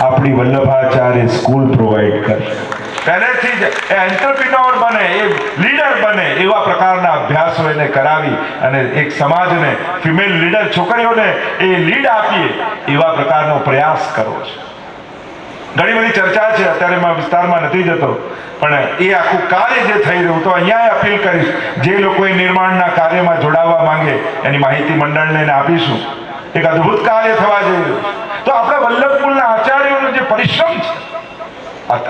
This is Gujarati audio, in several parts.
આપણી વલ્લભાચાર્ય સ્કૂલ પ્રોવાઈડ કરશે. પહેલેથી જ એ એન્ટરપ્રિન્યોર બને, એ લીડર બને એવા પ્રકારના અભ્યાસો એને કરાવી અને એક સમાજને, ફિમેલ લીડર છોકરીઓને એ લીડ આપીએ એવા પ્રકારનો પ્રયાસ કરવો છે. ઘણી બધી ચર્ચા છે, અત્યારે મેં વિસ્તારમાં નથી જતો, પણ એ આખું કાર્ય જે થઈ રહ્યું, તો અહીંયા અપીલ કરીશ, જે લોકો એ નિર્માણના કાર્યમાં જોડાવા માંગે એની માહિતી મંડળને આપીશું. એક અદ્ભુત કાર્ય થવા જઈ રહ્યું. તો આપણા વલ્લભકુલના આચાર્યોનો જે પરિશ્રમ છે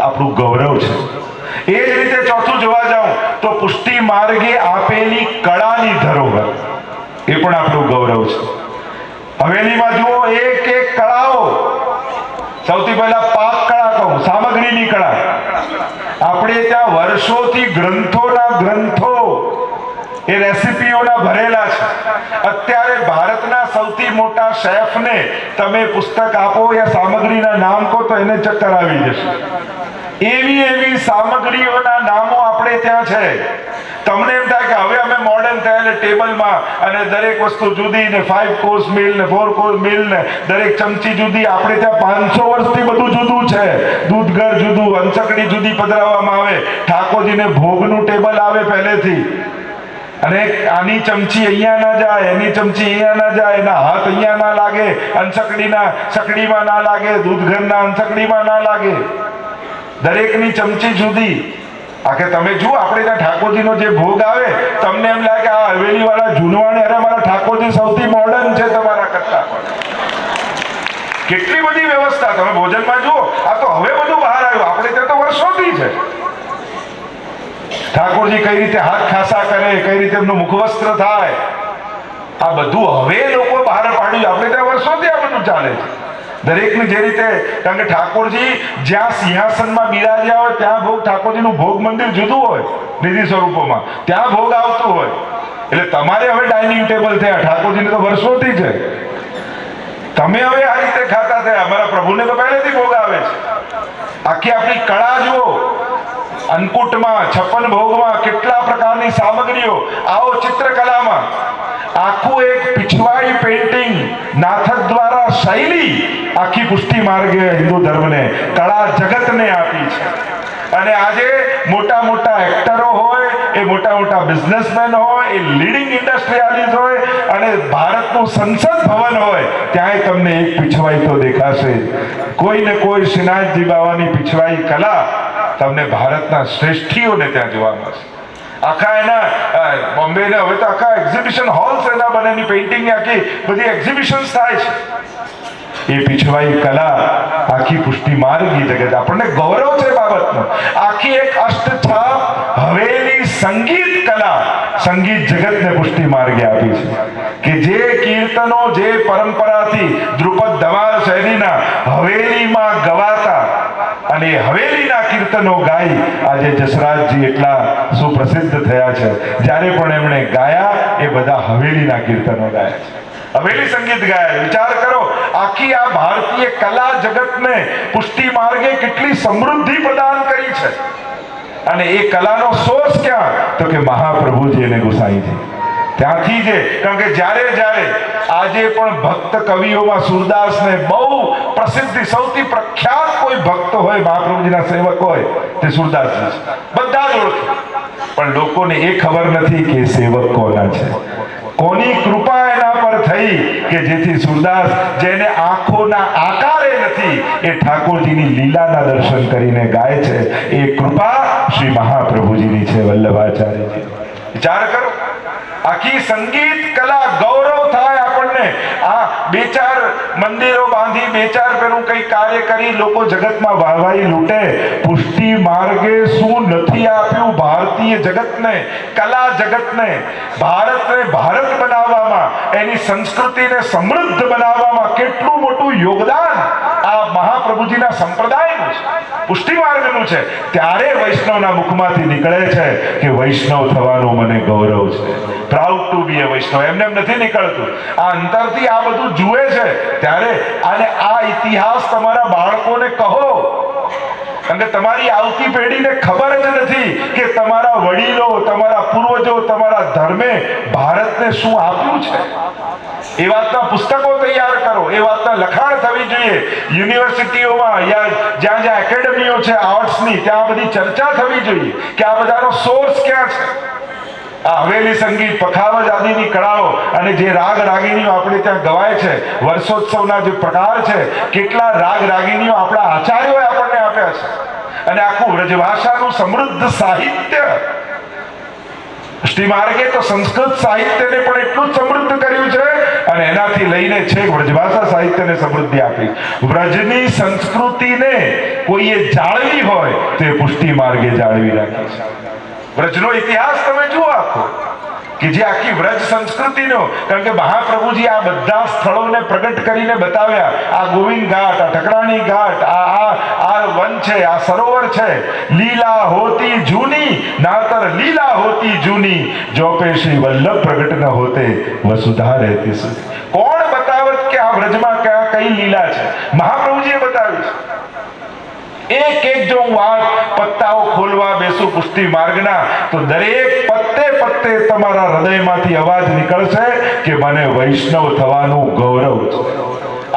આપણું ગૌરવ છે. એ જ રીતે ચોથું જોવા જાઉં તો પુષ્ટિ માર્ગે આપેલી કળાની ધરોહર એ પણ આપણું ગૌરવ છે. હવેલીમાં જુઓ, એક એક કળાઓ. સૌથી પહેલા પાક કળા કહું, સામગ્રીની કળા. આપણે ત્યાં વર્ષોથી ગ્રંથોના ગ્રંથો એ રેસીપીઓના ભરેલા છે. અત્યારે ભારતના સૌથી મોટા શેફને તમે પુસ્તક આપો યા સામગ્રીના નામ કહો તો એને ચક્કર આવી જશે. એવી સામગ્રીઓના નામો આપણે ત્યાં છે. તમને એમ થાય કે હવે અમે મોડર્ન થયા ટેબલમાં અને દરેક વસ્તુ જુદી ને 5 કોર્સ મીલ ને 4 કોર્સ મીલ ને દરેક ચમચી જુદી. આપણે ત્યાં 500 વર્ષથી બધું જુદું છે. દૂધઘર જુદું, અંચકડી જુદી પધરાવવામાં આવે, ઠાકોરજીને ભોગનું ટેબલ આવે પહેલેથી. અને આની ચમચી અહીંયા ના જાય, એની ચમચી અહીંયા ના જાય, એના હાથ અહીંયા ના લાગે, અંચકડીના સકડીમાં ના લાગે, દૂધઘરના અંચકડીમાં ના લાગે. દરેકની ચમચી જુદી. આખે તમે જુઓ, આપણે ત્યાં ઠાકોરજીનો જે ભોગ આવે, તમને એમ લાગે આ હવેલી વાળા જૂનવાણી, અરે મારા ઠાકોરજી સૌથી મોડર્ન છે તમારા કરતા. કેટલી બધી વ્યવસ્થા. તમે ભોજનમાં જુઓ, આ તો હવે બધું બહાર આવ્યું, આપણે ત્યાં તો વર્ષોથી છે. ઠાકોરજી કઈ રીતે હાથ ખાસા કરે, કઈ રીતે એમનું મુખવસ્ત્ર થાય, આ બધું હવે લોકો બહાર પાડ્યું. આપણે ત્યાં વર્ષોથી આ બધું ચાલે છે. દરેકની જે રીતે, કારણ કે ઠાકોરજી જ્યાં સિંહાસનમાં બિરાજ્યા હોય ત્યાં ભોગ, ઠાકોરજીનું ભોગ મંદિર જુદું હોય નિધિ સ્વરૂપોમાં, ત્યાં ભોગ આવતું હોય. એટલે તમારે હવે ડાઇનિંગ ટેબલ થયા, ઠાકોરજીને તો વર્ષોથી છે. તમે હવે આ રીતે ખાતા થયા, અમારા પ્રભુને તો પહેલેથી ભોગ આવે છે. આખી આપણી કળા જુઓ, અન્નકૂટમાં, 56 ભોગમાં કેટલા પ્રકારની સામગ્રીઓ. આવો ચિત્રકલામાં આખું એક પીછવાઈ પેઇન્ટિંગ નાથક દ્વારા શૈલી આખી પુષ્ટિ માર્ગે હિન્દુ ધર્મને, કળા જગતને આપી છે. અને આજે મોટા મોટા એક્ટરો હોય, એ મોટા મોટા બિઝનેસમેન હોય, એ લીડિંગ ઇન્ડસ્ટ્રીયાલિસ્ટ હોય, અને ભારતનું સંસદ ભવન હોય, ત્યાંય તમને એક પીછવાઈ તો દેખાશે. કોઈ ને કોઈ શ્રીનાથજી બાવાની પીછવાઈ કલા તમને ભારતના શ્રેષ્ઠીઓને ત્યાં જોવા મળશે. આખા એના બોમ્બે ને હવે તો આખા એક્ઝિબિશન હોલ્સ એના બનેની પેઇન્ટિંગ આખી બધી એક્ઝિબિશન્સ થાય છે. એ પીછવાઈ કલા આખી પુષ્ટિ માર્ગી જગત, આપણને ગૌરવ છે બાબતનો. આખી એક અષ્ટછાપ હવેલી સંગીત કલા સંગીત જગતને પુષ્ટિ માર્ગે આપી છે. કે જે કીર્તનો જે પરંપરાથી ધ્રુપદ ધમાલ શૈલીના હવેલીમાં ગવાતા, અને હવેલીના કીર્તનો ગાઈ આજે જસરાજજી એટલા સુપ્રસિદ્ધ થયા છે. જ્યારે પણ એમણે ગાયા એ બધા હવેલીના કીર્તનો ગાયા છે, હવેલી સંગીત ગાયા. વિચાર કરો, આખી આ ભારતીય કલા જગતને પુષ્ટિ માર્ગે કેટલી સમૃદ્ધિ પ્રદાન કરી છે. અને એ કલાનો સોર્સ ક્યાં? તો કે મહાપ્રભુજી અને ગુસાઈજી. ત્યાંથી જ, કારણ કે જ્યારે આજે પણ ભક્ત કવિઓમાં સુરદાસને બહુ પ્રસિદ્ધિ, સૌથી પ્રખ્યાત કોઈ ભક્ત હોય, મહાપ્રભુજીના સેવક હોય, તે સુરદાસજી છે. બધા જ ઓળખે, પણ લોકોને એ ખબર નથી કે સેવક કોના છે, કોની કૃપા એના પર થઈ કે જેથી સુરદાસ, જેને આંખોના આકારે નથી, એ ઠાકોરજીની લીલાના દર્શન કરીને ગાય છે. એ કૃપા શ્રી મહાપ્રભુજીની છે, વલ્લભાચાર્યજી. વિચાર કરો, આખી સંગીત કલા ગૌરવ થાય આપણને. આ 2-4 મંદિરો બાંધી, 2-4 પેલું કઈ કાર્ય કરી લોકો જગતમાં વાહવાઈ લૂંટે. પુષ્ટિ માર્ગે શું નથી આપ્યું ભારતીય જગતને, કલા જગતને? ભારતને ભારત બનાવવામાં, એની સંસ્કૃતિને સમૃદ્ધ બનાવવામાં કેટલું મોટું યોગદાન આ મહાપ્રભુજીના સંપ્રદાયનું છે, પુષ્ટિ માર્ગનું છે. ત્યારે વૈષ્ણવના મુખમાંથી નીકળે છે કે વૈષ્ણવ થવાનું મને ગૌરવ છે, પ્રાઉડ ટુ બી એ વૈષ્ણવ. એમને નથી નીકળતું. આ અંતરથી આ બધું જુએ છે ત્યારે. અને આ ઇતિહાસ તમારા બાળકોને કહો, કારણ કે તમારી આવતી પેઢીને ખબર જ નથી કે તમારા વડીલો, તમારા પૂર્વજો, તમારા ધર્મે ભારતને શું આપ્યું છે. એ વાતના પુસ્તકો તૈયાર કરો, એ વાતના લખાણ થવી જોઈએ. યુનિવર્સિટીઓમાં યા જ્યાં જ્યાં એકેડમીઓ છે આર્ટ્સની, ત્યાં બધી ચર્ચા થવી જોઈએ કે આ બધાનો સોર્સ ક્યાં છે. આ હવેલી સંગીત, પખાવજ આદિની કળાઓ અને જે રાગ રાગીણીઓ આપણે ત્યાં ગવાય છે, વર્ષોત્સવના જે પ્રકાર છે, કેટલા રાગ રાગીણીઓ આપણા આચાર્યોએ આપણને આપ્યા છે. અને આખું વ્રજભાષાનું સમૃદ્ધ સાહિત્ય, શ્રી માર્ગે તો સંસ્કૃત સાહિત્યને પણ એટલું જ સમૃદ્ધ કર્યું છે અને એનાથી લઈને છેક વ્રજભાષા સાહિત્યને સમૃદ્ધિ આપી. વ્રજની સંસ્કૃતિને કોઈએ જાળવી હોય તો એ પુષ્ટિ માર્ગે જાળવી રાખી છે. વ્રજનો ઇતિહાસ તમે જુઓ આખો, કે જે આખી વ્રજ સંસ્કૃતિનો, કારણ કે મહાપ્રભુજી આ બધા સ્થળોને પ્રગટ કરીને બતાવ્યા. આ ગોવિંદ ઘાટ, આ ઠકરાણી ઘાટ, આ વન છે, આ સરોવર છે. લીલા હોતી જૂની, નાતર લીલા હોતી જૂની, જો પે શ્રી વલ્લભ પ્રગટ ન હોતે વસુધા રહેતી સુધી. કોણ બતાવત કે આ વ્રજમાં કઈ લીલા છે? મહાપ્રભુજીએ બતાવી છે. એક એક જો હું વાત પત્તાઓ ખોલવા બેસું પુષ્ટિ માર્ગના, તો દરેક પત્તે તમારા હૃદયમાંથી અવાજ નીકળશે કે મને વૈષ્ણવ થવાનું ગૌરવ છે.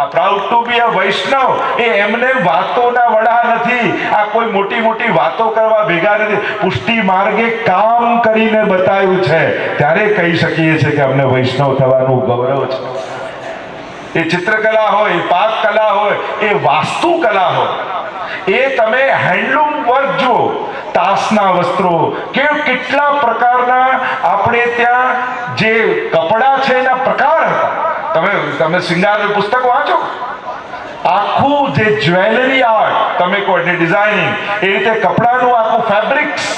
આ પ્રાઉડ ટુ બી અ વૈષ્ણવ એ એમને વાતોના વડા નથી. આ કોઈ મોટી મોટી વાતો કરવા ભેગા નથી. પુષ્ટિ માર્ગે કામ કરીને બતાવ્યું છે, ત્યારે કહી શકીએ છીએ કે અમને વૈષ્ણવ થવાનું ગૌરવ છે. એ ચિત્રકલા હોય, પાક કલા હોય, એ વાસ્તુ કલા હોય, એ તમે હેન્ડલૂમ વર્ક જુઓ, તાસના વસ્ત્રો, કે કેટલા પ્રકારના આપણે ત્યાં જે કપડા છે એના પ્રકાર હતા. તમે શિંગાર પુસ્તક વાંચો, આખું જે જ્વેલરી આર્ટ તમે કહો એટલે ડિઝાઇનિંગ, એ રીતે કપડાનું આખું ફેબ્રિક્સ,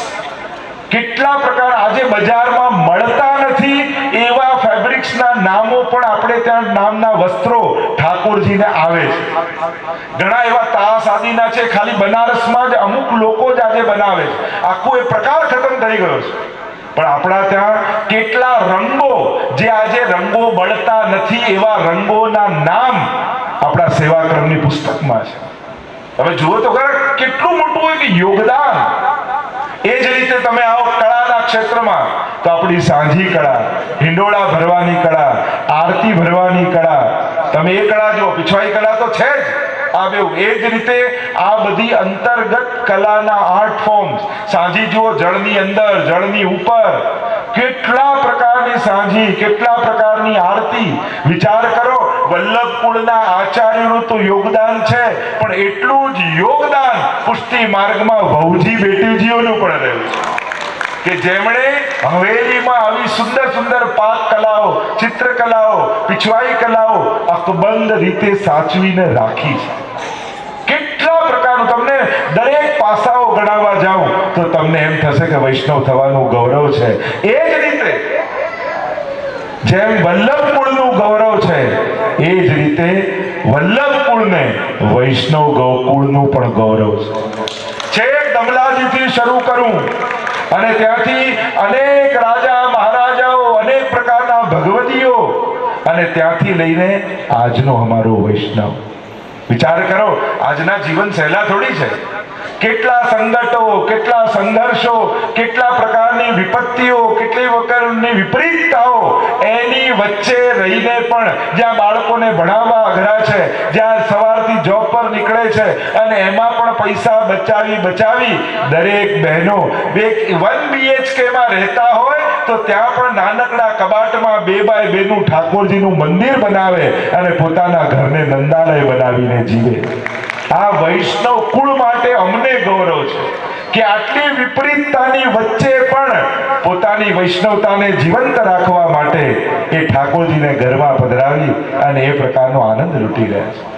કેટલા પ્રકાર આજે બજારમાં મળતા નથી એવા ફેબ્રિક્સના નામો પણ આપણે ત્યાં નામના વસ્ત્રો ઠાકોરજીને આવે છે. ઘણા એવા તાસ આદિના છે, ખાલી બનારસમાં જ અમુક લોકો જ આજે બનાવે છે. આખું એ પ્રકાર ખતમ થઈ ગયો છે. પણ આપણા ત્યાં કેટલા રંગો, જે આજે રંગો મળતા નથી એવા રંગોના નામ આપણા સેવાક્રમની પુસ્તકમાં છે. તમે જુઓ તો ખરા કેટલું મોટું હોય કે યોગદાન. એ જ રીતે તમે આવો કળાના ક્ષેત્રમાં, તો આપણી સાંझी કળા, હિંડોળા ભરવાની કળા, આરતી ભરવાની કળા, તમે એ કળા જુઓ. પીછવાઈ કળા તો છે જ, આ બેઉ. એ જ રીતે આ બધી અંતર્ગત કલાના આર્ટ ફોર્મ્સ, સાંझी જુઓ, જળની અંદર, જળની ઉપર, કેટલા પ્રકારની સાંझी, કેટલા પ્રકારની આરતી. વિચાર કરો, વલ્લભ કુળના આચાર્યનું તો યોગદાન છે, પણ એટલું જ યોગદાન પુષ્ટિ માર્ગમાં વહુજી બેટીજીઓનું પણ રહ્યું છે, કે જેમણે હવેલીમાં આવી સુંદર સુંદર પાક કલાઓ, ચિત્રકલાઓ, પીછવાઈ કલાઓ અકબંધ રીતે સાચવીને રાખી છે. કેટલા પ્રકારનું તમને દરેક પાસાઓ ગણાવવા જાઉં તો તમને એમ થશે કે વૈષ્ણવ થવાનું ગૌરવ છે. એ જ રીતે જેમ વલ્લભ કુળનું ગૌરવ છે, એ જ રીતે વલ્લભ કુળને વૈષ્ણવ ગૌકુળનું પણ ગૌરવ છે. છેક દમલાજીથી શરૂ કરું અને ત્યાંથી અનેક રાજા મહારાજાઓ, અનેક પ્રકારના ભગવતીઓ, અને ત્યાંથી લઈને આજનો અમારો વૈષ્ણવ. વિચાર કરો, આજના જીવન સહેલા થોડી છે. કેટલા સંકટો, કેટલા સંઘર્ષો, કેટલા પ્રકારની વિપત્તિઓ, કેટલી પ્રકારની વિપરીતતાઓ, એની વચ્ચે રહીને પણ જ્યાં બાળકોને ભણાવવા અઘરા છે, જ્યાં સવારથી જોબ પર નીકળે છે અને એમાં પણ પૈસા બચાવી દરેક બહેનો 1 BHK માં રહેતા હોય તો ત્યાં પણ નાનકડા કબાટમાં 2x2 નું ઠાકોરજીનું મંદિર બનાવે અને પોતાના ઘરને નંદાલય બનાવીને જીવે. આ વૈષ્ણવ કુળ માટે અમને ગૌરવ છે કે આટલી વિપરીતતાની વચ્ચે પણ પોતાની વૈષ્ણવતાને જીવંત રાખવા માટે એ ઠાકોરજીને ઘરમાં પધરાવી અને એ પ્રકારનો આનંદ લૂંટી રહ્યા છે.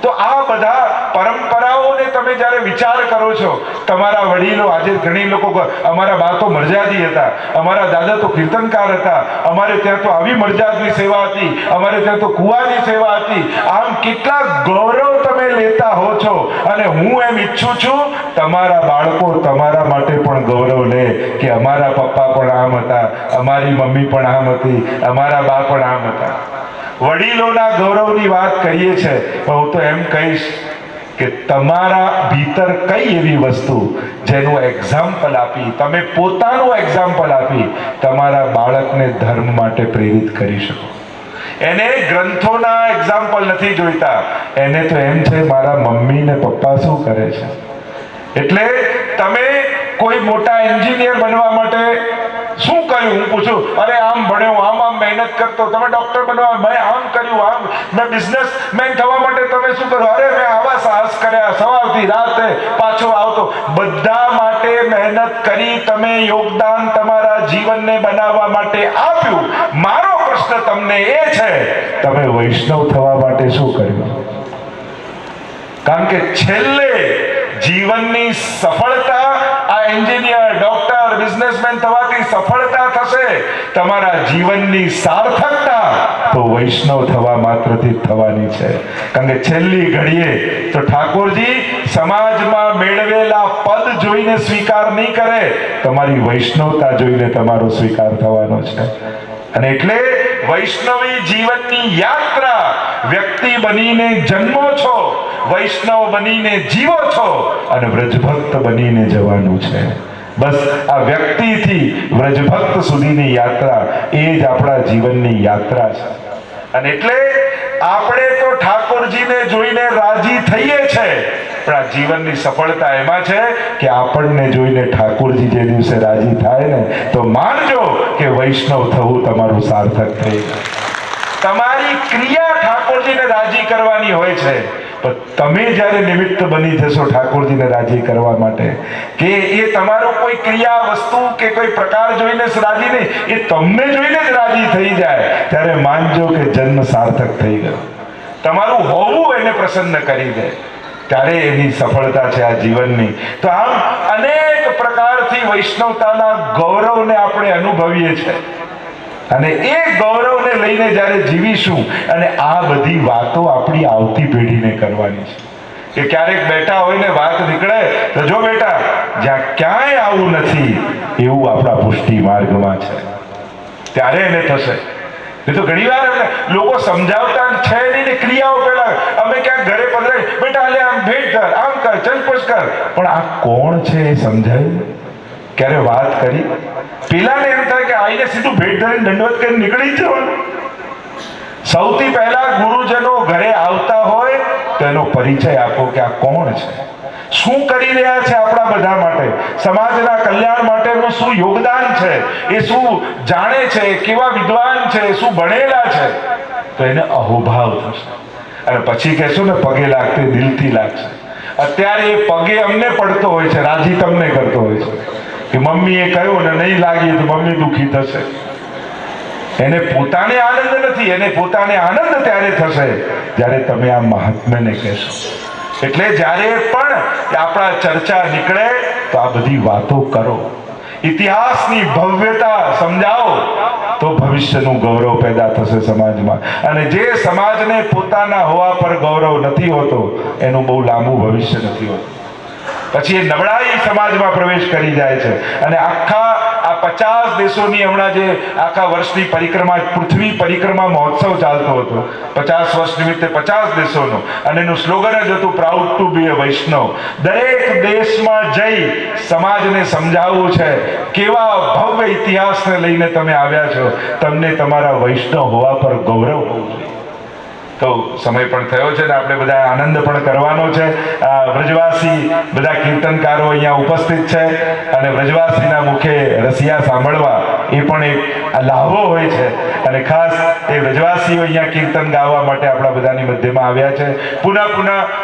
તો આ બધા પરંપરાઓને તમે જ્યારે વિચાર કરો છો, તમારા વડીલો, આજે ઘણી લોકો અમારા બા તો મરજાદી હતા, અમારા દાદા તો કીર્તનકાર હતા, અમારે ત્યાં તો આવી મરજાદની સેવા હતી, અમારે ત્યાં તો કુવાની સેવા હતી. આમ કેટલા ગૌરવ તમે લેતા હો છો. અને હું એમ ઈચ્છું છું તમારા બાળકો તમારા માટે પણ ગૌરવ લે કે અમારા પપ્પા પણ આમ હતા, અમારી મમ્મી પણ આમ હતી, અમારા બા પણ આમ હતા. વડીલોના ગૌરવની વાત કરીએ છે, હું તો એમ કહીશ કે તમારા ભીતર કઈ એવી વસ્તુ જેનું એક્ઝામ્પલ આપી, તમે પોતાનું એક્ઝામ્પલ આપી તમારા બાળકને ધર્મ માટે પ્રેરિત કરી શકો. એને ગ્રંથોના એક્ઝામ્પલ નથી જોઈતા, એને તો એમ છે મારા મમ્મી ને પપ્પા શું કરે છે. એટલે તમે કોઈ મોટા એન્જિનિયર બનવા માટે શું કર્યું, હું પૂછું, અરે આમ ભણ્યો, આમ મહેનત કરતો, તમે ડોક્ટર બનવા મેં આમ કર્યું, આમ મેં બિઝનેસમેન થવા માટે તમે શું કર્યું, અરે મેં આવા સાહસ કર્યા, સવારથી રાતે પાછો આવતો. બધા માટે મહેનત કરી, તમે યોગદાન તમારા જીવનને બનાવવા માટે આપ્યું. મારો પ્રશ્ન તમને એ છે, તમે વૈષ્ણવ થવા માટે શું કર્યું? કારણ કે છેલ્લે જીવનની સફળતા આ એન્જિનિયર, ડોક્ટર, બિઝનેસમેન થવાથી સફળતા થશે. તમારા જીવનની સાર્થકતા તો વૈષ્ણવ થવા માત્રથી થવાની છે. કારણ કે છેલ્લી ઘડીએ તો ઠાકોરજી સમાજમાં મેળવેલા પદ જોઈને સ્વીકાર નહીં કરે, તમારી વૈષ્ણવતા જોઈને તમારો સ્વીકાર થવાનો છે. અને એટલે વૈષ્ણવી જીવનની યાત્રા, વ્યક્તિ બનીને જન્મો છો, વૈષ્ણવ બનીને જીવો છો અને વ્રજભક્ત બનીને જવાનું છે. બસ આ વ્યક્તિથી વ્રજભક્ત સુધીની યાત્રા એ જ આપણા જીવનની યાત્રા છે. અને એટલે આપણે તો ઠાકોરજીને જોઈને રાજી થઈએ છે, પણ આ જીવનની સફળતા એમાં છે કે આપણને જોઈને ઠાકોરજી જે દિવસે રાજી થાય ને, તો માનજો કે વૈષ્ણવ થવું તમારું સાર્થક થઈ ગયું. તમારી ક્રિયા ઠાકોરજીને રાજી કરવાની હોય છે, પણ તમે જ્યારે નિમિત્ત બની જશો ઠાકોરજીને રાજી કરવા માટે, કે એ તમારો કોઈ ક્રિયા, વસ્તુ કે કોઈ પ્રકાર જોઈને રાજી નહીં, એ તમને જોઈને જ રાજી થઈ જાય, ત્યારે માનજો કે જન્મ સાર્થક થઈ ગયો. તમારું હોવું એને પ્રસન્ન કરી દે, ત્યારે એની સફળતા છે આ જીવનની. તો આમ અનેક પ્રકારથી વૈષ્ણવતાના ગૌરવને આપણે અનુભવીએ છીએ. અને એ ગૌરવને લઈને જ્યારે જીવીશું, અને આ બધી વાતો આપણી આવતી પેઢીને કરવાની છે. કે ક્યારેક બેઠા હોય ને વાત નીકળે તો જો બેટા, જ્યાં ક્યાંય આવું નથી એવું આપણા પુષ્ટિ માર્ગમાં છે, ત્યારે એને થશે. એ તો ઘણી વાર લોકો સમજાવતા છે નહીં ને, ક્રિયાઓ પહેલા અમે ક્યાંક ઘરે પધરાય, બેટા લે આમ ભેટ કર, આમ કર, ચલપોષ કર, પણ આ કોણ છે એ સમજાયું? ક્યારે વાત કરી? પેલાને એમ થાય કે આઈને સીધું ભેટ ધરીને દંડવત કરીને નીકળી જવાનું. સૌથી પહેલા ગુરુજનો ઘરે આવતા હોય તો એનો પરિચય આપો કે આ કોણ છે, શું કરી રહ્યા છે આપણા બધા માટે, સમાજના કલ્યાણ માટેનું શું યોગદાન છે, એ શું જાણે છે, કેવા વિદ્વાન છે, શું ભણેલા છે, તો એને અહોભાવ થશે. અને પછી કહેશું ને પગે લાગતે દિલથી લાગશે. અત્યારે એ પગે અમને પડતો હોય છે, રાજી તમને કરતો હોય છે કે મમ્મીએ કહ્યું ને નહીં લાગી તો મમ્મી દુઃખી થશે. એને પોતાને આનંદ નથી, એને પોતાને આનંદ ત્યારે થશે જ્યારે તમે આ મહાત્મ્યને કહેશો. એટલે જ્યારે પણ આપણા ચર્ચા નીકળે તો આ બધી વાતો કરો, ઇતિહાસની ભવ્યતા સમજાવો, તો ભવિષ્યનું ગૌરવ પેદા થશે સમાજમાં. અને જે સમાજને પોતાના હોવા પર ગૌરવ નથી હોતો, એનું બહુ લાંબુ ભવિષ્ય નથી હોતું. પછી એ નબળાઈ સમાજમાં પ્રવેશ કરી જાય છે. અને આખા આ 50 દેશોની હમણાં જે આખા વર્ષની પરિક્રમા, પૃથ્વી પરિક્રમા મહોત્સવ ચાલતો હતો, 50 વર્ષ નિમિત્તે 50 દેશોનો, અને એનું સ્લોગન જ હતું પ્રાઉડ ટુ બી અ વૈષ્ણવ. દરેક દેશમાં જઈ સમાજને સમજાવવું છે કેવા ભવ્ય ઇતિહાસને લઈને તમે આવ્યા છો, તમને તમારા વૈષ્ણવ હોવા પર ગૌરવ હોવું જોઈએ. તો સમય પણ થયો છે ને આપણે બધા આનંદ પણ કરવાનો છે. વ્રજવાસી બધા કીર્તનકારો અહીંયા ઉપસ્થિત છે, અને વ્રજવાસીના મુખે રસિયા સાંભળવા એ પણ એક લાભો હોય છે. અને ખાસ એ વ્રજવાસીઓ અહીંયા કીર્તન ગાવા માટે આપણા બધાની મધ્યમાં આવ્યા છે. પુનઃ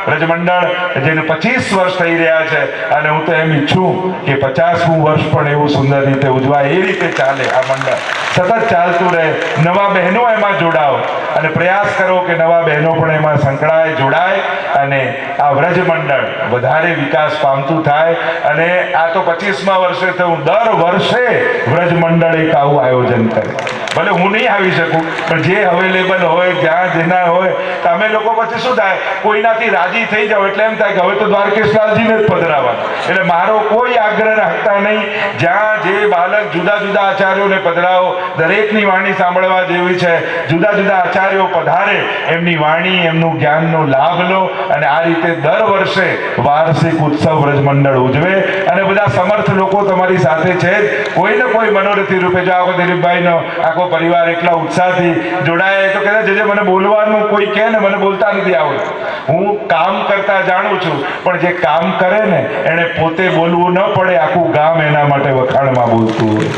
વ્રજમંડળ જેને 25 વર્ષ થઈ રહ્યા છે, અને હું તો એમ ઈચ્છું કે 50મું વર્ષ પણ એવું સુંદર રીતે ઉજવાય, એ રીતે ચાલે આ મંડળ, સતત ચાલતું રહે. નવા બહેનો એમાં જોડાઓ અને પ્રયાસ કરો કે નવા બહેનો પણ એમાં સંકળાય, જોડાય, અને આ વ્રજ મંડળ વધારે વિકાસ પામતું થાય. અને આ તો 25મા વર્ષે તો હું દર વર્ષે વ્રજ મંડળ એક આવું આયોજન કરે. ભલે હું નહીં આવી શકું, પણ જે અવેલેબલ હોય, જ્યાં જેના હોય, તો અમે લોકો પછી શું થાય, કોઈનાથી રાજી થઈ જાવ એટલે એમ થાય કે હવે તો દ્વારકેશલાલજીને જ પધરાવવાના. એટલે મારો કોઈ આગ્રહ રાખતા નહીં. જ્યાં જે બાલક જુદા જુદા આચાર્યોને પધરાવો, દરેકની વાણી સાંભળવા જેવી છે. જુદા જુદા આચાર્યો પધારે, એમની વાણી, એમનું જ્ઞાનનો લાભ લો. અને આ રીતે દર વર્ષે વાર્ષિક ઉત્સવ વ્રજમંડળ ઉજવે. અને બધા સમર્થ લોકો તમારી સાથે છે જ. કોઈ ને કોઈ મનોરથી રૂપે, જો આખો દિલીપભાઈનો આખો પરિવાર એટલા ઉત્સાહથી જોડાય તો કદાચ જે મને બોલવાનું કોઈ કહે ને, મને બોલતા નથી આવડતું. હું કામ કરતા જાણું છું, પણ જે કામ કરે ને એને પોતે બોલવું ન પડે, આખું ગામ એના માટે વખાણમાં બોલતું હોય.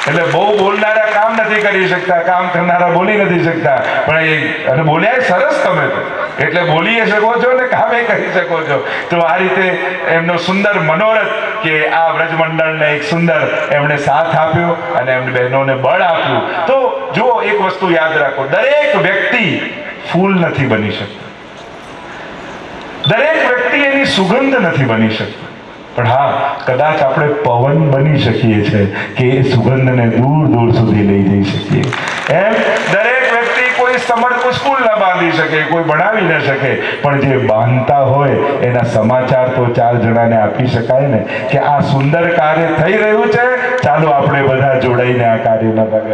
એટલે બહુ બોલનારા કામ નથી કરી શકતા, કામ કરનારા બોલી નથી શકતા. પણ અને બોલ્યા સરસ તમે તો, એટલે બોલી શકો છો ને કામે કરી શકો છો. તો આ રીતે એમનો સુંદર મનોરથ કે આ વ્રજમંડળને એક સુંદર એમણે સાથ આપ્યો અને એમની બહેનોને બળ આપ્યું. તો જુઓ, એક વસ્તુ યાદ રાખો, દરેક વ્યક્તિ ફૂલ નથી બની શકતો, દરેક વ્યક્તિ એની સુગંધ નથી બની શકતો. પણ હા, કદાચ આપણે પવન બની શકીએ છીએ કે એ સુગંધને દૂર દૂર સુધી લઈ જઈ શકીએ. એમ દરેક વ્યક્તિ કોઈ સમર્થ સ્કૂલ ના બાંધી શકે, કોઈ ભણાવી ન શકે, પણ જે બાંધતા હોય એના સમાચાર તો 4 જણાને આપી શકાય ને કે આ સુંદર કાર્ય થઈ રહ્યું છે, ચાલો આપણે બધા જોડાઈને આ કાર્યમાં ભાગ.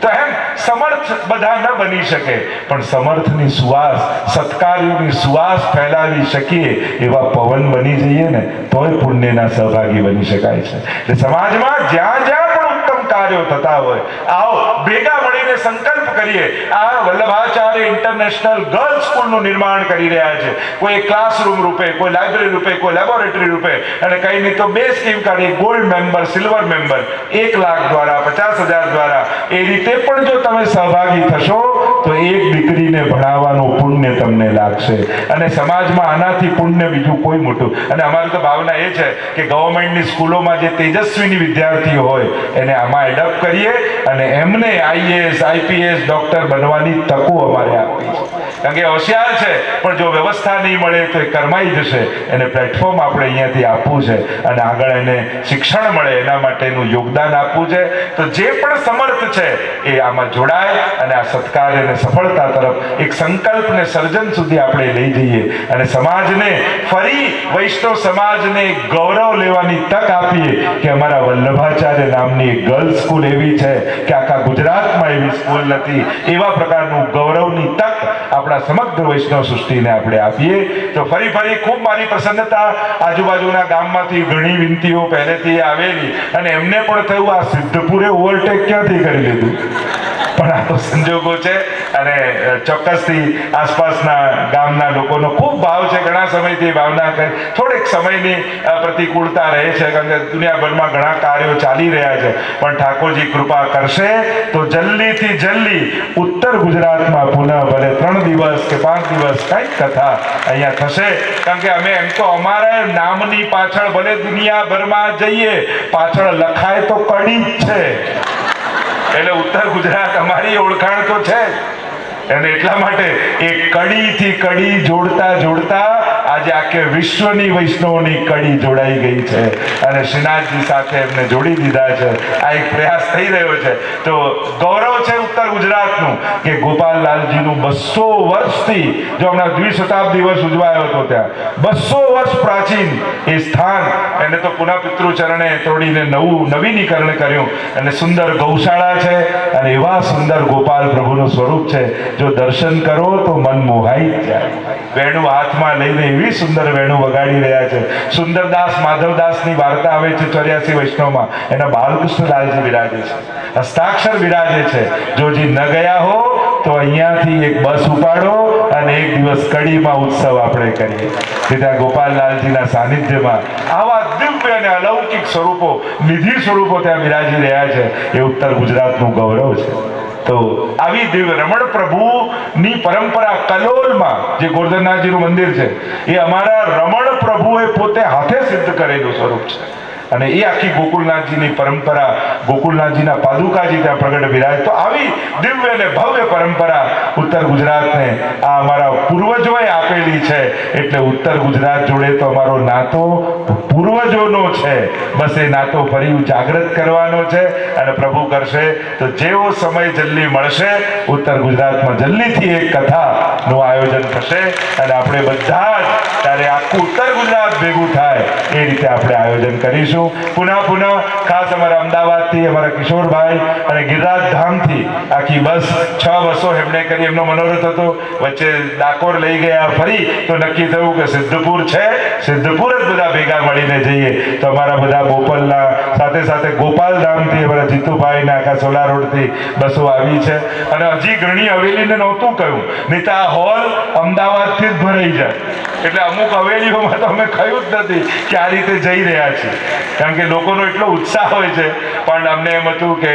તો એમ સમર્થ બધા ન બની શકે, પણ સમર્થની સુવાસ, સત્કાર્યોની સુવાસ ફેલાવી શકીએ એવા પવન બની જઈએ ને તોય પુણ્યના સહભાગી બની શકાય છે. એટલે સમાજમાં જ્યાં જ્યાં પણ ઉત્તમ કાર્યો થતા હોય, આવો ભેગા મળીને સંકલ્પ કરીએ. આ વલ્લભાચાર્ય ઇન્ટરનેશનલ ગર્લ્સ સ્કૂલનું નિર્માણ કરી રહ્યા છે. કોઈ ક્લાસરૂમ રૂપે, કોઈ લાઇબ્રેરી રૂપે, કોઈ લેબોરેટરી રૂપે, અને કઈ નહીં તો 2 સ્કીમ કાઢી, gold member, silver member, 1 lakh દ્વારા, 50,000 દ્વારા. એ રીતે પણ જો તમે સહભાગી થશો તો એક દીકરીને ભણાવવાનું પુણ્ય તમને લાગશે. અને સમાજમાં આનાથી પુણ્ય બીજું કોઈ મોટું. અને અમારી તો ભાવના એ છે કે ગવર્મેન્ટની સ્કૂલોમાં જે તેજસ્વીની વિદ્યાર્થીઓ હોય એને આમાં એડપ્ટ કરીએ અને એમને IAS, IPS, ડોક્ટર બનવાની તકો અમારે આપવી છે. કારણ કે હોશિયાર છે, પણ જો વ્યવસ્થા નહીં મળે તો એ કરમાઈ જશે. એને પ્લેટફોર્મ આપણે અહીંયાથી આપવું છે અને આગળ એને શિક્ષણ મળે એના માટેનું યોગદાન આપવું છે. તો જે પણ સમર્થ છે એ આમાં જોડાય અને આ સત્કાર્યને સફળતા તરફ એક સંકલ્પને સર્જન સુધી આપણે લઈ જઈએ અને સમાજને ફરી વૈષ્ણવ સમાજને ગૌરવ લેવાની તક આપીએ કે અમારા વલ્લભાચાર્ય નામની એક ગર્લ્સ સ્કૂલ એવી છે કે આખા ગુજરાતમાં એવી સ્કૂલ નથી. એવા પ્રકારનું ગૌરવની તક આપણા સમગ્ર વૈષ્ણવ સૃષ્ટિને આપણે આપીએ. તો ફરી ખૂબ મારી પ્રસન્નતા, આજુબાજુના ગામમાંથી ઘણી વિનંતીઓ પહેલેથી આવેલી અને એમને પણ થયું આ સિદ્ધપુરે ઓવરટેક ક્યાંથી કરી લીધું. પણ આ તો સંજોગો છે અને ચોક્કસથી આસપાસના ગામના લોકોનો ખૂબ ભાવ છે. ઘણા સમયથી ભાવના કરી, થોડીક સમયની પ્રતિકૂળતા રહે છે કારણ કે દુનિયાભરમાં ઘણા કાર્યો ચાલી રહ્યા છે, પણ ઠાકોરજી કૃપા કરશે તો જલ્દીથી જલ્દી ઉત્તર ગુજરાતમાં પુનઃ ભલે 3 દિવસ કે 5 દિવસ કંઈક કથા અહીંયા થશે. કારણ કે અમે એમ તો અમારા નામની પાછળ ભલે દુનિયાભરમાં જઈએ, પાછળ લખાય તો કડી જ છે. એટલે ઉત્તર ગુજરાત અમારી ઓળખાણ તો છે અને એટલા માટે એ કડીથી કડી જોડતા જોડતા આજે આખે વિશ્વની વૈષ્ણવની કડી જોડાઈ ગઈ છે અને શ્રીનાથજી સાથે એમને જોડી દીધા છે. આ એક પ્રયાસ થઈ રહ્યો છે. તો ગૌરવ છે ઉત્તર ગુજરાતનું કે ગોપાલલાલજીનું 200 વર્ષથી, જો હમણાં દ્વિશતાબ્દી વર્ષ ઉજવાયો હતો ત્યાં 200 વર્ષ પ્રાચીન એ સ્થાન, એને તો પુનઃ પિતૃચરણે તોડીને નવીનીકરણ કર્યું અને સુંદર ગૌશાળા છે અને એવા સુંદર ગોપાલ પ્રભુનું સ્વરૂપ છે. જો દર્શન કરો તો મન મોહાઈ જાય. વેણુ હાથમાં લઈને એવી સુંદર વેણુ વગાડી રહ્યા છે. સુંદરદાસ માધવદાસની વાર્તા આવે છે 84 વૈષ્ણવમાં, એના બાલકૃષ્ણલાલજી વિરાજે છે, હસ્તાક્ષર વિરાજે છે. જોજી ન ગયા હો તો અહીંયાથી એક બસ ઉપાડો અને એક દિવસ કડીમાં ઉત્સવ આપણે કરીએ. ત્યાં ગોપાલલાલજીના સાનિધ્યમાં આવા દિવ્ય અને અલૌકિક સ્વરૂપો, નિધિ સ્વરૂપો ત્યાં વિરાજી રહ્યા છે. એ ઉત્તર ગુજરાતનું ગૌરવ છે. તો આવી દિવ્ય રમણ પ્રભુની પરંપરા કલોલમાં જે ગોરધનનાથજીનું મંદિર છે એ અમારા રમણ પ્રભુએ પોતે હાથે સિદ્ધ કરેલું સ્વરૂપ છે. અને એ આખી ગોકુલનાથજીની પરંપરા, ગોકુલનાથજીના પાદુકાજી ત્યાં પ્રગટ બિરાજ. તો આવી દિવ્ય અને ભવ્ય પરંપરા ઉત્તર ગુજરાતને આ અમારા પૂર્વજોએ આપેલી છે. એટલે ઉત્તર ગુજરાત જોડે તો અમારો નાતો પૂર્વજોનો છે. બસ એ નાતો ફરી જાગૃત કરવાનો છે. અને પ્રભુ કરશે તો જેવો સમય જલ્દી મળશે, ઉત્તર ગુજરાતમાં જલ્દીથી એક કથાનું આયોજન થશે અને આપણે બધા જ ત્યારે આખું ઉત્તર ગુજરાત ભેગું થાય એ રીતે આપણે આયોજન કરીશું. પુનઃ ખાસ અમારા અમદાવાદથી અમારા કિશોરભાઈ અને ગિરિરાજ ધામથી આખી બસ 6 બસો એમણે કરી. એમનો મનોરથ હતો, વચ્ચે ડાકોર લઈ ગયા. ફરી તો નક્કી થયું કે સિદ્ધપુર છે, સિદ્ધપુર જ બધા ભેગા મળીને જઈએ. તો અમારા બધા બોપલના સાથે સાથે ગોપાલધામથી અમારા જીતુભાઈના આખા સોલા રોડથી બસો આવી છે. અને હજી ઘણી હવેલીને નહોતું કહ્યું, નહીં તો આ હોલ અમદાવાદથી જ ભરાઈ જાય. એટલે અમુક હવેલીઓમાં તો અમે કહ્યું જ નથી કે આ રીતે જઈ રહ્યા છીએ, કારણ કે લોકોનો એટલો ઉત્સાહ હોય છે. પણ અમને એમ હતું કે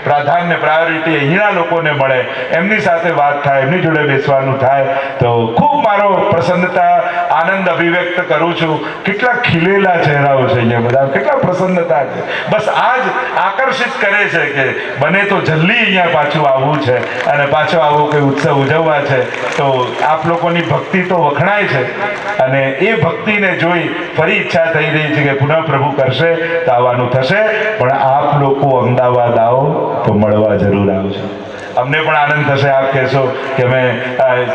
પ્રાયોરિટી અહીંના લોકોને મળે, એમની સાથે વાત થાય, એમની જોડે બેસવાનું થાય. તો ખૂબ મારો પ્રસન્નતા, આનંદ અભિવ્યક્ત કરું છું. કેટલા ખીલેલા ચહેરાઓ છે અહીંયા બધા, કેટલા પ્રસન્નતા છે. બસ આ જ આકર્ષિત કરે છે કે બને તો જલ્દી અહીંયા પાછું આવવું છે અને પાછો આવો કોઈ ઉત્સવ ઉજવવા છે. તો આપ લોકોની ભક્તિ તો વખણાય છે અને એ ભક્તિને જોઈ ફરી ઈચ્છા થઈ રહી છે કે પુનઃ પ્રભુ કરશે તો આવવાનું થશે. પણ આપ લોકો અમદાવાદ આવો તો મળવા જરૂર આવજો. અમને પણ આનંદ થશે આપ કહેશો કે અમે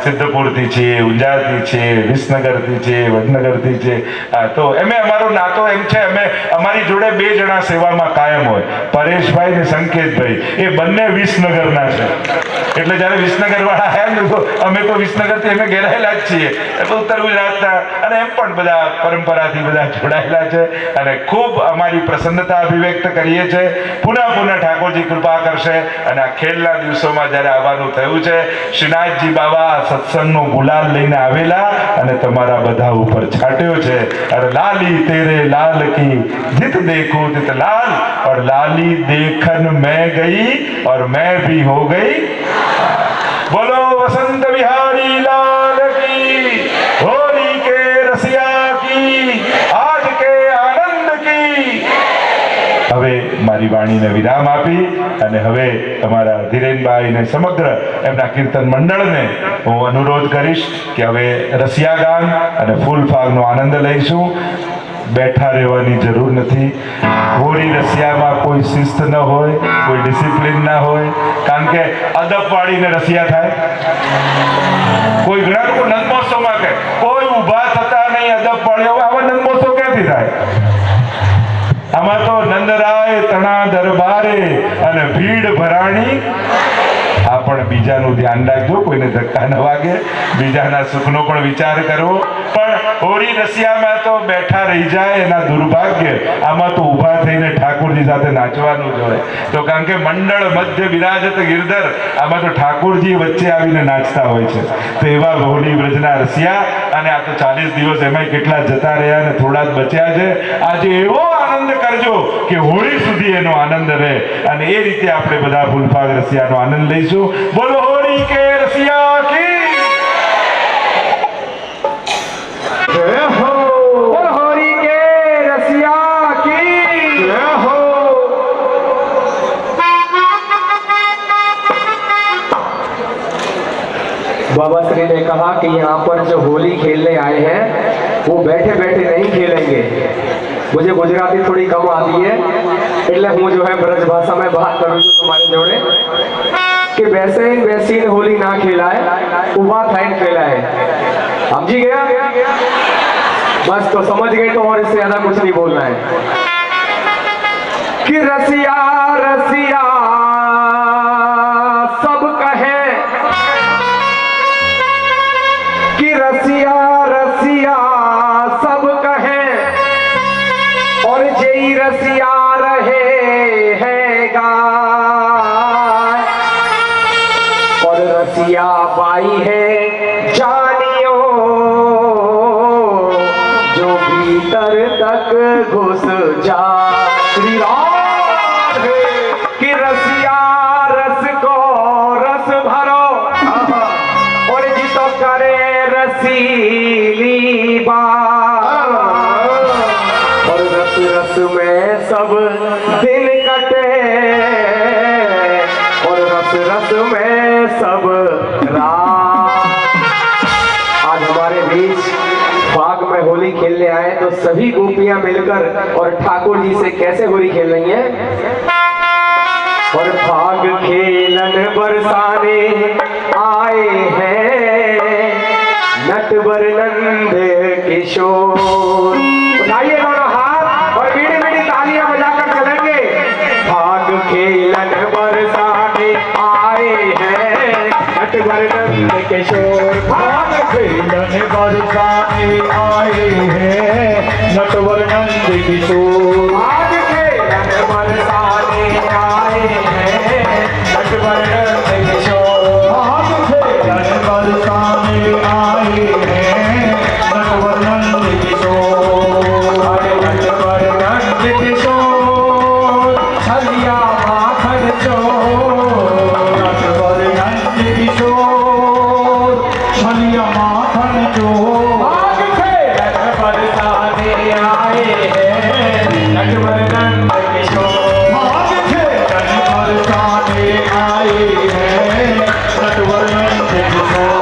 સિદ્ધપુરથી છીએ, ઊંઝાથી છીએ, વિસનગરથી છીએ, વડનગરથી છીએ. તો એમે અમારો નાતો એમ છે, અમે અમારી જોડે 2 જણા સેવામાં કાયમ હોય, પરેશભાઈ ને સંકેતભાઈ. એ બંને વિસનગરના છે. એટલે જ્યારે વિસનગર વાળા આવ્યા ને તો અમે તો વિસનગરથી અમે ઘેરાયેલા જ છીએ. ઉત્તર ગુજરાતના અને એમ પણ બધા પરંપરાથી બધા જોડાયેલા છે અને ખૂબ અમારી પ્રસન્નતા અભિવ્યક્ત કરીએ છીએ. પુનઃ ઠાકોરજી કૃપા કરશે અને આ ખેલના દિવસોમાં જ્યારે આવવાનું થયું છે, શ્રીનાથજી બાબા સત્સંગનો ગુલાલ લઈને આવેલા અને તમારા બધા ઉપર છાટ્યો છે. અરે લાલી તેરે લાલ કી જીત દેખું તિત લાલ, और लाली देखन मैं गई और मैं भी हो गई. बोलो वसंत बिहारी लाल की, होली के रसिया की, आज के आनंद की. હવે મારી વાણીને વિરામ આપી અને હવે તમારા ધીરેનભાઈ ને સમગ્ર એમના કીર્તન મંડળને હું અનુરોધ કરીશ કે હવે રસિયા ગાન અને ફૂલ ફાગનો આનંદ લઈશું. બેઠા રહેવાની જરૂર નથી. હોળી રસિયામાં કોઈ શિસ્ત ન હોય, કોઈ ડિસિપ્લિન ના હોય, કારણ કે અદબ વાળીને રસિયા થાય. કોઈ ઘણા લોકો નંદ મહોત્સવમાં કહે કોઈ ઊભા થતા નહીં, અદબ વાળીઓ. આવા નંદ મહોત્સવ ક્યાંથી થાય? આમાં તો નંદરાય તણા દરબારે અને ભીડ ભરાણી. આ પણ બીજાનું ધ્યાન રાખજો, કોઈને ધક્કા ન વાગે, બીજાના સુખનો પણ વિચાર કરવો. પણ હોળી રસિયામાં તો બેઠા રહી જાય એના દુર્ભાગ્ય. આમાં તો ઊભા થઈને ઠાકોરજી સાથે નાચવાનું જ હોય. તો કારણ કે મંડળ મધ્ય વિરાજત ગિરધર, આમાં તો ઠાકોરજી વચ્ચે આવીને નાચતા હોય છે. તો એવા હોળી વ્રજના રસિયા. અને આ તો 40 દિવસ એમાં કેટલા જતા રહ્યા અને થોડા જ બચ્યા છે. આજે એવો આનંદ કરજો કે હોળી સુધી એનો આનંદ રહે અને એ રીતે આપણે બધા ફૂલફાગ રસિયાનો આનંદ લઈશું. બોલો હોળી કે રસિયા કી જય હો. બોલો હોળી કે રસિયા की जय हो. बाबा श्री ने कहा कि यहाँ पर जो होली खेलने आए हैं वो बैठे बैठे नहीं खेलेंगे. मुझे गुजराती थोड़ी कम आती है એટલે હું जो है ब्रज भाषा में बात करूँ છું તમારી જોડે कि वैसे होली ना खेलाए, उभा थाइन खेलाए. समझी गया? बस तो समझ गए तो और इससे ज्यादा कुछ नहीं बोलना है कि रसिया रसिया सब कहे कि रसिया रसिया सब कहे और जय रसिया रहे हैगा और रसिया बाई है जानियो जो भीतर तक घुस जा. श्री राम कि रसिया रस को रस भरो और जितो करे रसीली बात और रस रस रस में सब दिन कटे और रस रस में सब रात। आज हमारे बीच फाग में होली खेलने आए तो सभी गोपियां मिलकर और ठाकुर जी से कैसे होली खेल रही हैं। और फाग खेलन बरसाने आए हैं नटवर नंद किशोर। उठाइए दोनों हाथ और बीड़ी बीड़ी तालियां बजाकर चलेंगे। फाग खेलन बरसाने आए हैं नटवर नंद किशोर। फाग खेलन बरसाने आए हैं नटवर नंद किशोर। फाग खेलन बरसाने आए हैं नटवर नंद किशोर। फाग खेलन बरसाने आए हैं नटवर नंद किशोर। अरे नटवर नंद किशोर छलिया माखन चोर। नटवर नंद किशोर छलिया माखन चोर। फाग खेलन बरसाने आए हैं नटवर नंद किशोर। फाग खेलन बरसाने आए हैं नटवर नंद किशोर।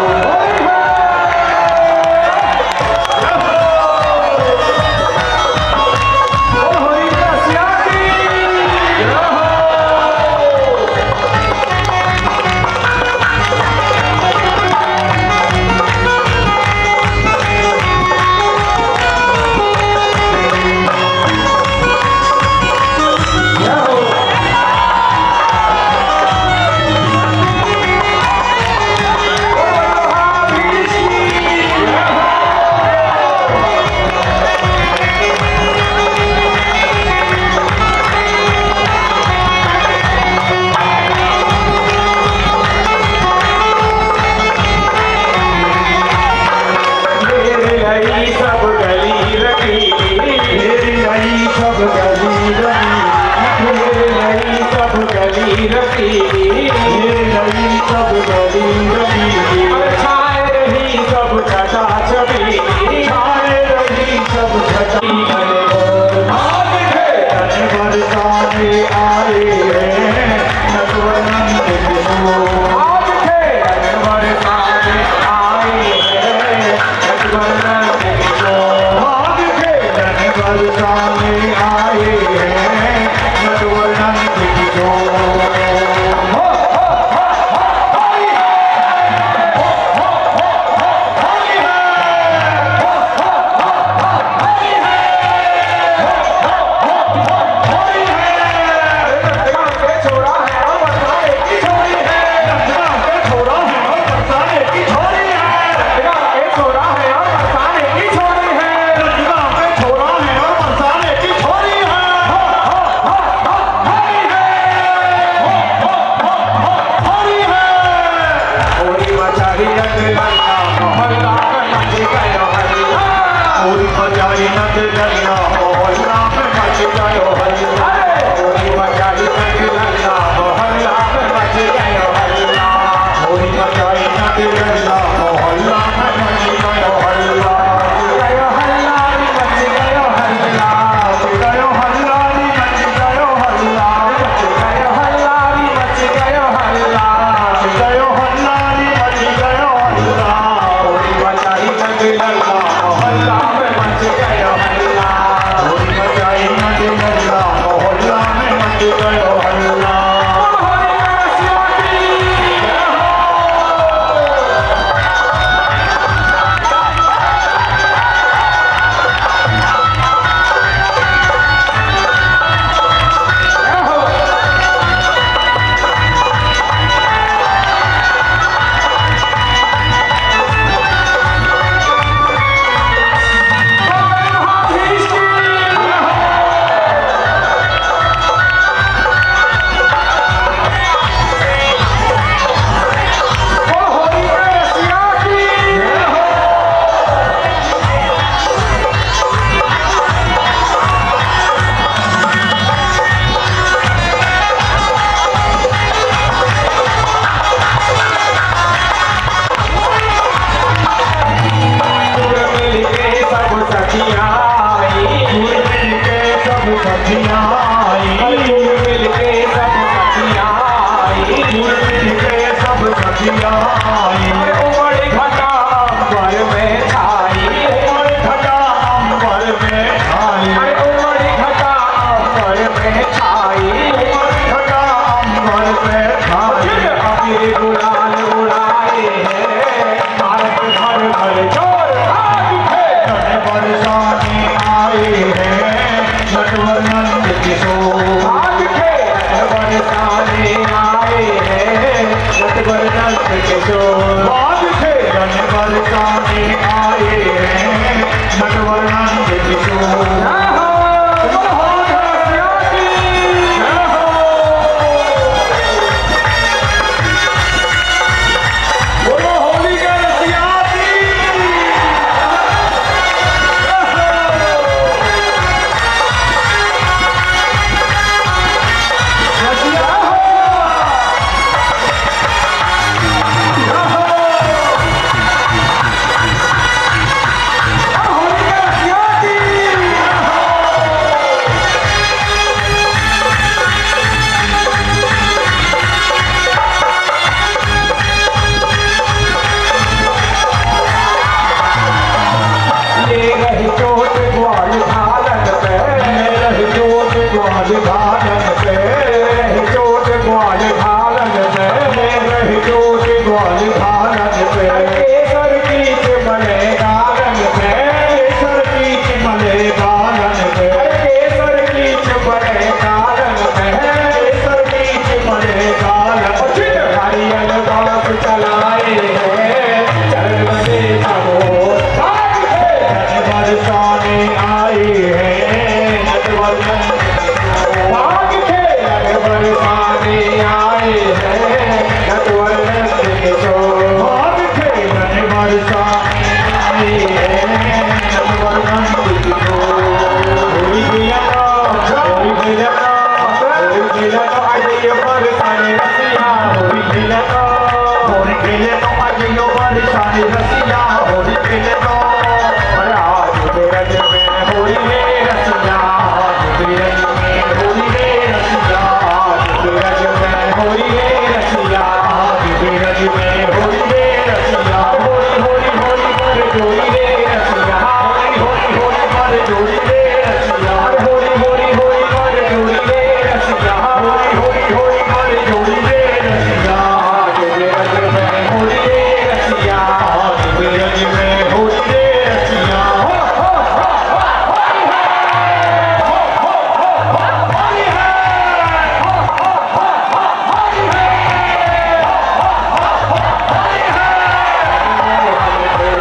होली रसिया की मेरी सब गली रखी। मेरी नई सब गली रही। मेरी सब गली रखी। मेरी नई सब गली रही। छाए रही सब छटा छवि। छाए रही सब छठी। फाग खेलन बरसाने आए हैं नटवर नंद किशोर। फाग खेलन बरसाने आए हैं नटवर नंद किशोर। फाग खेलन बरसाने आए हैं नटवर नंद किशोर। छोड़ा है और बरसाने की छोड़ी है। रंगना के छोड़ा है और बरसाने की छोरी है। रंगना के छोड़ा है और बरसाने की छोड़ी है। रंगना के छोड़ा है और बरसाने की छोरी है। छोरी है। होली मचाई रंगना मोहल्ला में मच गयो हल्ला। पूरी बजाई नद दरिया मोहल्ला में मच गयो हल्ला। होली मचाई रंगना मोहल्ला में मच गयो हल्ला। पूरी बजाई नद दरिया मोहल्ला में मच गयो हल्ला। गयो हल्ला री मच गयो हल्ला। मच गयो हल्ला नी मच गयो हल्ला। गयो हल्ला री मच गयो हल्ला। मच गयो हल्ला नी मच गयो हल्ला। होली मचाई रंगना मोहल्ला में मच गयो हल्ला। पूरी बजाई नद दरिया आए हैं नटवरन भाग खेलन बरसाने आए हैं नटवरन किशोर भाग खेलन बरसाने आए हैं नटवरन किशोर होली खेलना होली खेलना होली खेलना आज ये बरसाने रसिया होली खेलना आज ये बरसाने रसिया होली खेलना और आज तेरे दिल में होली है रसिया आज तेरे दिल में होली है रसिया आज तेरे दिल में होली है रसिया आज तेरे दिल में होली है रसिया होली होली होली पर जोड़ी रे रसिया होली होली होली पर जोड़ी रे रसिया होली होली होली पर जोड़ी रे रसिया होली होली होली पर जोड़ी रे रसिया आज तेरे दिल में होली है रसिया आज तेरे दिल में होली है रसिया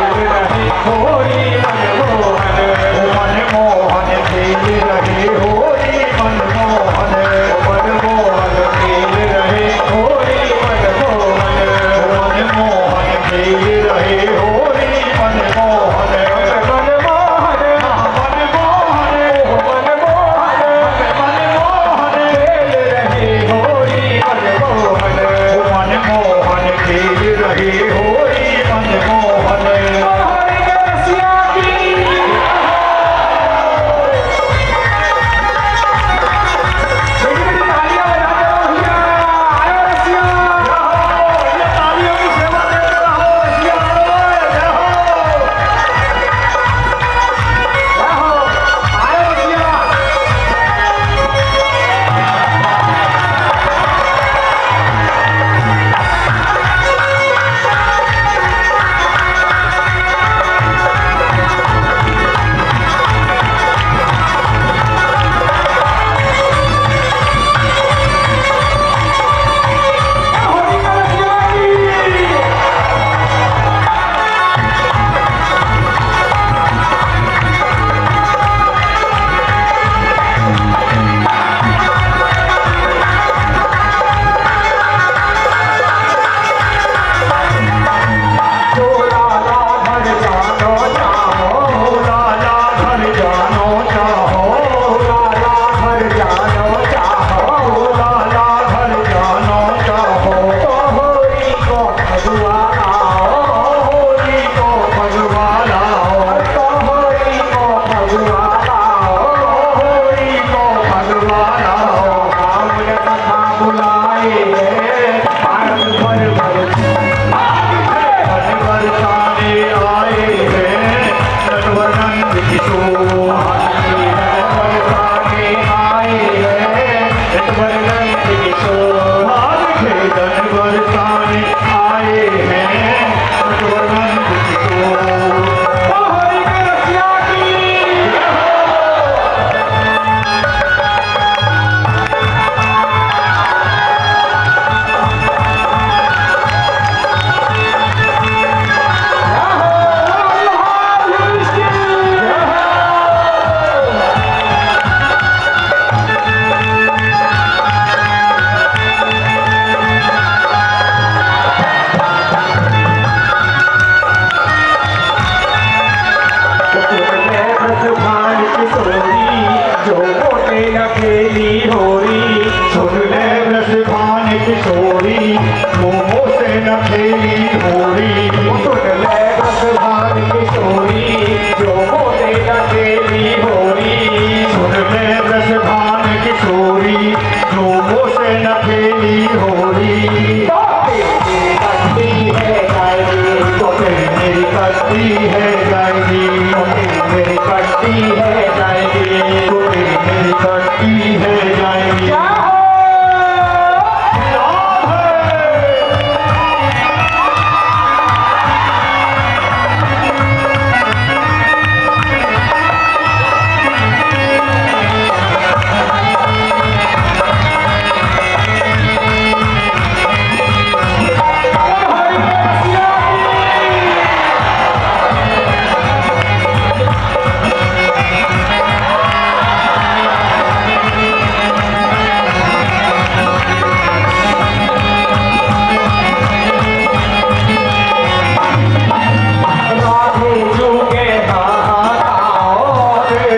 होली मनमोहन मनमोहन खेल रहे होली मनमोहन मनमोहन खेल रहे होली मनमोहन मनमोहन खेल रहे होली मनमोहन मनमोहन मनमोहन मनमोहन मनमोहन खेल रहे होली मनमोहन मनमोहन खेल रहे होली मनमोहन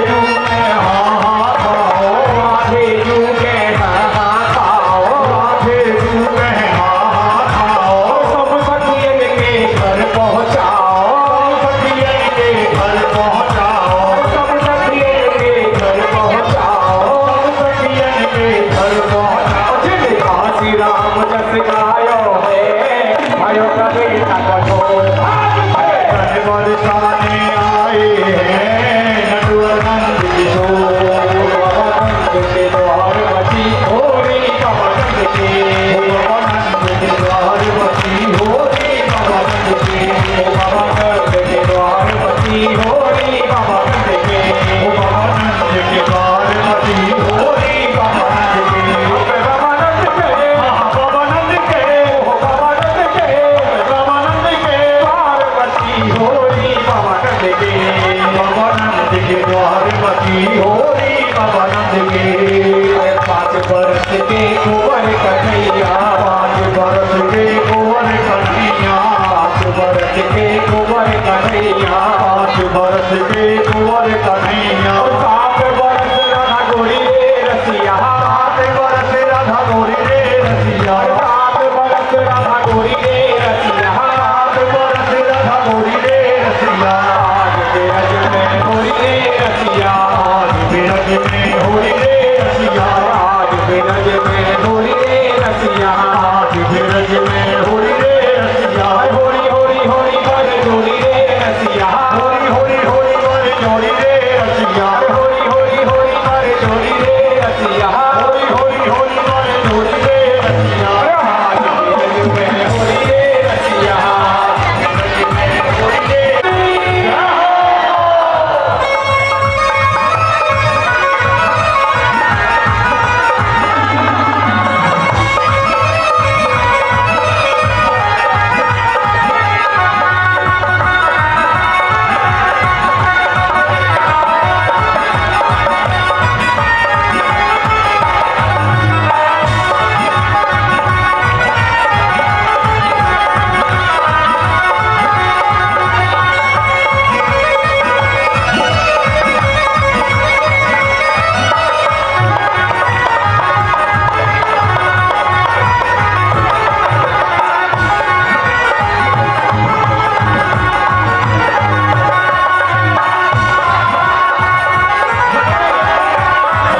जू में हाँ खाओ, आधे जू के हाँ खाओ, आधे जू में हाँ खाओ, सब सखियन के घर पहुँचाओ, सखियन के घर पहुँचाओ, सब सखियन के घर पहुँचाओ, सखियन के घर पहुँचाओ। जिन काशी राम जस गायो है, भयो कभी तक ढोल धन बरसाने आए हैं नटवर नंद किशोर, नंद के द्वार बची होरी कमल के नंद के द्वार बसी, होरी कमल के नंद के द्वार बची होरी कमल के नंद के द्वार बसी, होरी कमल के रामानंद के भवानंद के रामानंद के रामानंद के द्वार बची होरी भवानंद के भवानंद के द्वार बसी, होरी भवानंद के 5 बरस के कुंवर कन्हैया, 5 बरस के कुंवर कन्हैया, 5 बरस के कुंवर कन्हैया, 5 बरस के कुंवर कन्हैया,